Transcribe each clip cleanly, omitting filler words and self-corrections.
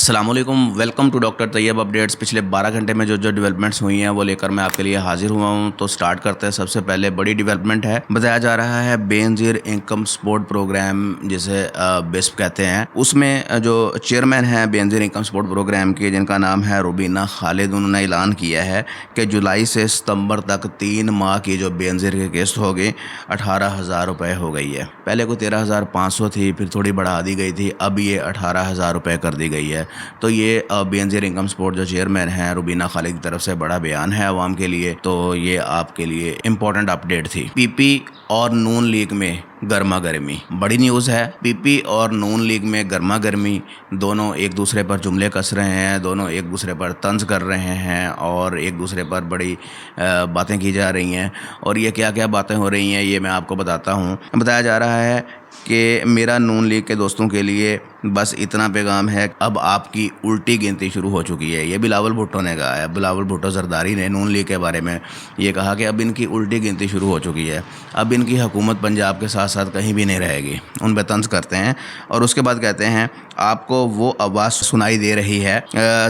السلام علیکم، welcome to doctor Tayyab updates. پچھلے 12 گھنٹے میں جو ڈیولپمنٹس ہوئی ہیں وہ لے کر میں آپ کے لیے حاضر ہوا ہوں۔ تو سٹارٹ کرتے ہیں۔ سب سے پہلے بڑی ڈیولپمنٹ ہے، بتایا جا رہا ہے بے نظیر انکم سپورٹ پروگرام جسے بسپ کہتے ہیں، اس میں جو چیئرمین ہیں بے نظیر انکم سپورٹ پروگرام کے، جن کا نام ہے روبینہ خالد، انہوں نے اعلان کیا ہے کہ جولائی سے ستمبر تک 3 ماہ کی جو بے نظیر کی قسط ہوگی 18,000 روپے ہو گئی ہے۔ پہلے کو 13,500 تھی، پھر تھوڑی بڑھا دی گئی تھی، اب یہ 18,000 روپے کر دی گئی ہے۔ تو یہ بے نظیر انکم سپورٹ جو چیئرمین ہیں روبینہ خالد کی طرف سے بڑا بیان ہے عوام کے لیے، تو یہ آپ کے لیے امپورٹنٹ اپڈیٹ تھی۔ پی پی اور نون لیگ میں گرما گرمی، بڑی نیوز ہے۔ پی پی اور نون لیگ میں گرما گرمی، دونوں ایک دوسرے پر جملے کس رہے ہیں، دونوں ایک دوسرے پر طنز کر رہے ہیں اور ایک دوسرے پر بڑی باتیں کی جا رہی ہیں۔ اور یہ کیا کیا باتیں ہو رہی ہیں یہ میں آپ کو بتاتا ہوں۔ بتایا جا رہا ہے کہ میرا نون لیگ کے دوستوں کے لیے بس اتنا پیغام ہے، اب آپ کی الٹی گنتی شروع ہو چکی ہے۔ یہ بلاول بھٹو نے کہا ہے، بلاول بھٹو زرداری نے نون لیگ کے بارے میں یہ کہا کہ اب ان کی الٹی گنتی شروع ہو چکی ہے، اب ان کی حکومت پنجاب کے ساتھ ساتھ کہیں بھی نہیں رہے گی۔ ان پہ طنز کرتے ہیں اور اس کے بعد کہتے ہیں آپ کو وہ آواز سنائی دے رہی ہے،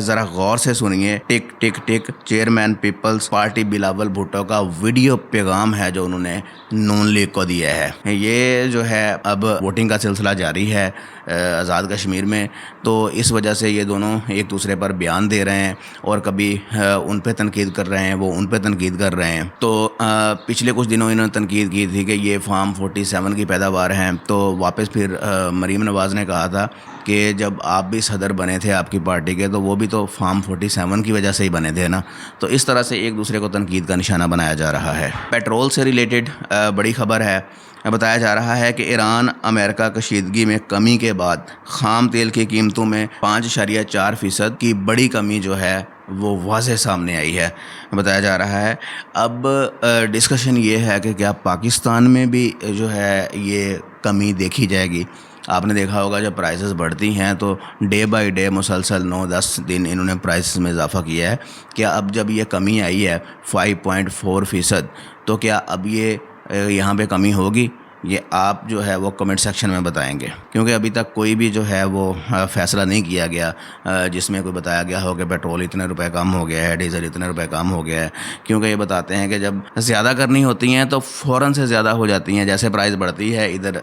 ذرا غور سے سنیے، tick tick tick. Chairman Peoples Party Bilawal Bhutto کا ویڈیو پیغام ہے جو انہوں نے نون لیگ کو دیا ہے۔ یہ جو ہے اب ووٹنگ کا سلسلہ جاری ہے آزاد کشمیر میں، تو اس وجہ سے یہ دونوں ایک دوسرے پر بیان دے رہے ہیں اور کبھی ان پہ تنقید کر رہے ہیں، وہ ان پہ تنقید کر رہے ہیں۔ تو پچھلے کچھ دنوں انہوں نے تنقید کی تھی کہ یہ فارم 47 کی پیداوار ہیں، تو واپس پھر مریم نواز نے کہا تھا کہ جب آپ بھی صدر بنے تھے آپ کی پارٹی کے، تو وہ بھی تو فارم 47 کی وجہ سے ہی بنے تھے نا۔ تو اس طرح سے ایک دوسرے کو تنقید کا نشانہ بنایا جا رہا ہے۔ پیٹرول سے ریلیٹڈ بڑی خبر ہے، بتایا جا رہا ہے کہ ایران امریکہ کشیدگی میں کمی کے بعد خام تیل کی قیمتوں میں 5.4% کی بڑی کمی جو ہے وہ واضح سامنے آئی ہے، بتایا جا رہا ہے۔ اب ڈسکشن یہ ہے کہ کیا پاکستان میں بھی جو ہے یہ کمی دیکھی جائے گی۔ آپ نے دیکھا ہوگا جب پرائسز بڑھتی ہیں تو ڈے بائی ڈے مسلسل 9-10 دن انہوں نے پرائسز میں اضافہ کیا ہے۔ کیا اب جب یہ کمی آئی ہے 5.4%، تو کیا اب یہ یہاں پہ کمی ہوگی؟ یہ آپ جو ہے وہ کمنٹ سیکشن میں بتائیں گے، کیونکہ ابھی تک کوئی بھی جو ہے وہ فیصلہ نہیں کیا گیا جس میں کوئی بتایا گیا ہو کہ پیٹرول اتنے روپے کم ہو گیا ہے، ڈیزل اتنے روپے کم ہو گیا ہے۔ کیونکہ یہ بتاتے ہیں کہ جب زیادہ کرنی ہوتی ہیں تو فوراً سے زیادہ ہو جاتی ہیں، جیسے پرائز بڑھتی ہے ادھر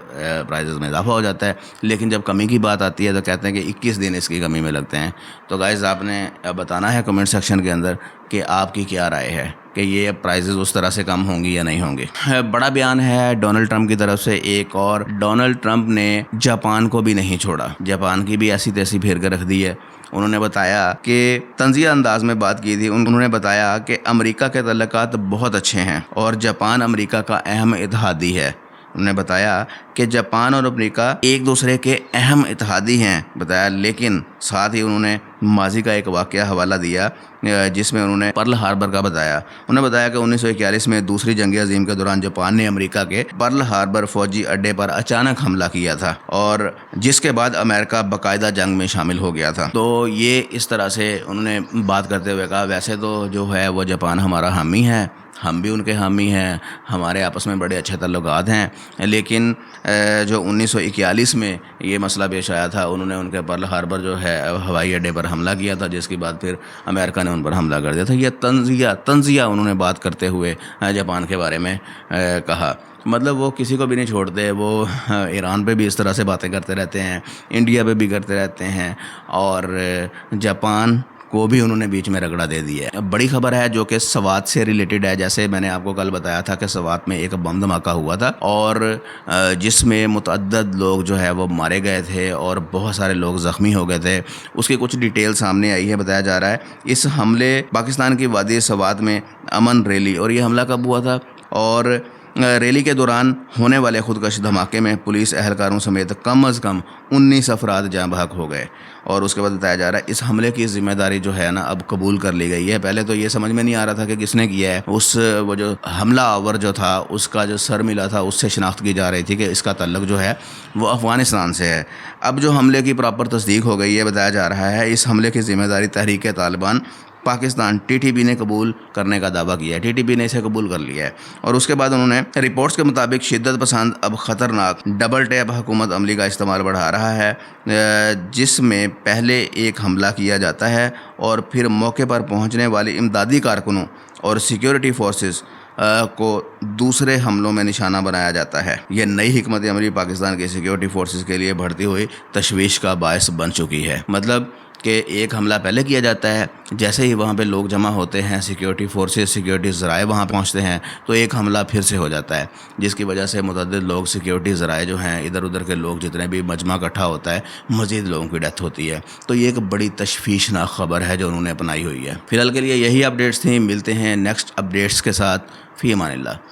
پرائزز میں اضافہ ہو جاتا ہے، لیکن جب کمی کی بات آتی ہے تو کہتے ہیں کہ 21 دن اس کی کمی میں لگتے ہیں۔ تو گائز آپ نے بتانا ہے کمنٹ سیکشن کے اندر کہ آپ کی کیا رائے ہے کہ یہ پرائزز اس طرح سے کم ہوں گی یا نہیں ہوں گی۔ بڑا بیان ہے ڈونلڈ ٹرمپ کی طرف سے ایک اور۔ ڈونلڈ ٹرمپ نے جاپان کو بھی نہیں چھوڑا، جاپان کی بھی ایسی تیسی پھیر کے رکھ دی ہے۔ انہوں نے بتایا کہ طنزیہ انداز میں بات کی تھی، انہوں نے بتایا کہ امریکہ کے تعلقات بہت اچھے ہیں اور جاپان امریکہ کا اہم اتحادی ہے۔ انہوں نے بتایا کہ جاپان اور امریکہ ایک دوسرے کے اہم اتحادی ہیں بتایا، لیکن ساتھ ہی انہوں نے ماضی کا ایک واقعہ حوالہ دیا جس میں انہوں نے پرل ہاربر کا بتایا۔ انہوں نے بتایا کہ 1941 میں دوسری جنگ عظیم کے دوران جاپان نے امریکہ کے پرل ہاربر فوجی اڈے پر اچانک حملہ کیا تھا اور جس کے بعد امریکہ باقاعدہ جنگ میں شامل ہو گیا تھا۔ تو یہ اس طرح سے انہوں نے بات کرتے ہوئے کہا ویسے تو جو ہے وہ جاپان ہمارا حامی ہے، ہم بھی ان کے حامی ہیں، ہمارے آپس میں بڑے اچھے تعلقات ہیں، لیکن جو 1941 میں یہ مسئلہ پیش آیا تھا، انہوں نے ان کے پرل ہاربر جو ہے ہوائی اڈے پر حملہ کیا تھا، جس کے بعد پھر امریکہ نے ان پر حملہ کر دیا تھا۔ یہ طنزیہ انہوں نے بات کرتے ہوئے جاپان کے بارے میں کہا۔ مطلب وہ کسی کو بھی نہیں چھوڑتے، وہ ایران پہ بھی اس طرح سے باتیں کرتے رہتے ہیں، انڈیا پہ بھی کرتے رہتے ہیں، اور جاپان کو بھی انہوں نے بیچ میں رگڑا دے دیا ہے۔ بڑی خبر ہے جو کہ سوات سے ریلیٹڈ ہے، جیسے میں نے آپ کو کل بتایا تھا کہ سوات میں ایک بم دھماکہ ہوا تھا اور جس میں متعدد لوگ جو ہے وہ مارے گئے تھے اور بہت سارے لوگ زخمی ہو گئے تھے۔ اس کی کچھ ڈیٹیل سامنے آئی ہے، بتایا جا رہا ہے اس حملے پاکستان کی وادی سوات میں امن ریلی، اور یہ حملہ کب ہوا تھا، اور ریلی کے دوران ہونے والے خودکش دھماکے میں پولیس اہلکاروں سمیت کم از کم 19 افراد جاں بحق ہو گئے۔ اور اس کے بعد بتایا جا رہا ہے اس حملے کی ذمہ داری جو ہے نا اب قبول کر لی گئی ہے۔ پہلے تو یہ سمجھ میں نہیں آ رہا تھا کہ کس نے کیا ہے، وہ جو حملہ آور جو تھا اس کا جو سر ملا تھا اس سے شناخت کی جا رہی تھی کہ اس کا تعلق جو ہے وہ افغانستان سے ہے۔ اب جو حملے کی پراپر تصدیق ہو گئی ہے، بتایا جا رہا ہے اس حملے کی ذمہ داری تحریک Taliban Pakistan T T B نے قبول کرنے کا دعویٰ کیا ہے، ٹی ٹی بی نے اسے قبول کر لیا ہے۔ اور اس کے بعد انہوں نے رپورٹس کے مطابق شدت پسند اب خطرناک ڈبل ٹیپ حکومت عملی کا استعمال بڑھا رہا ہے، جس میں پہلے ایک حملہ کیا جاتا ہے اور پھر موقع پر پہنچنے والی امدادی کارکنوں اور سیکیورٹی فورسز کو دوسرے حملوں میں نشانہ بنایا جاتا ہے۔ یہ نئی حکمت عملی پاکستان کے سیکیورٹی فورسز کے لیے بڑھتی ہوئی تشویش کا باعث بن چکی ہے۔ مطلب کہ ایک حملہ پہلے کیا جاتا ہے، جیسے ہی وہاں پہ لوگ جمع ہوتے ہیں، سیکیورٹی فورسز، سیکیورٹی ذرائع وہاں پہنچتے ہیں، تو ایک حملہ پھر سے ہو جاتا ہے، جس کی وجہ سے متعدد لوگ، سیکیورٹی ذرائع جو ہیں، ادھر ادھر کے لوگ جتنے بھی مجمع اکٹھا ہوتا ہے، مزید لوگوں کی ڈیتھ ہوتی ہے۔ تو یہ ایک بڑی تشویشناک خبر ہے جو انہوں نے اپنائی ہوئی ہے۔ فی الحال کے لیے یہی اپڈیٹس تھیں، ملتے ہیں نیکسٹ اپڈیٹس کے ساتھ، فی امان اللہ۔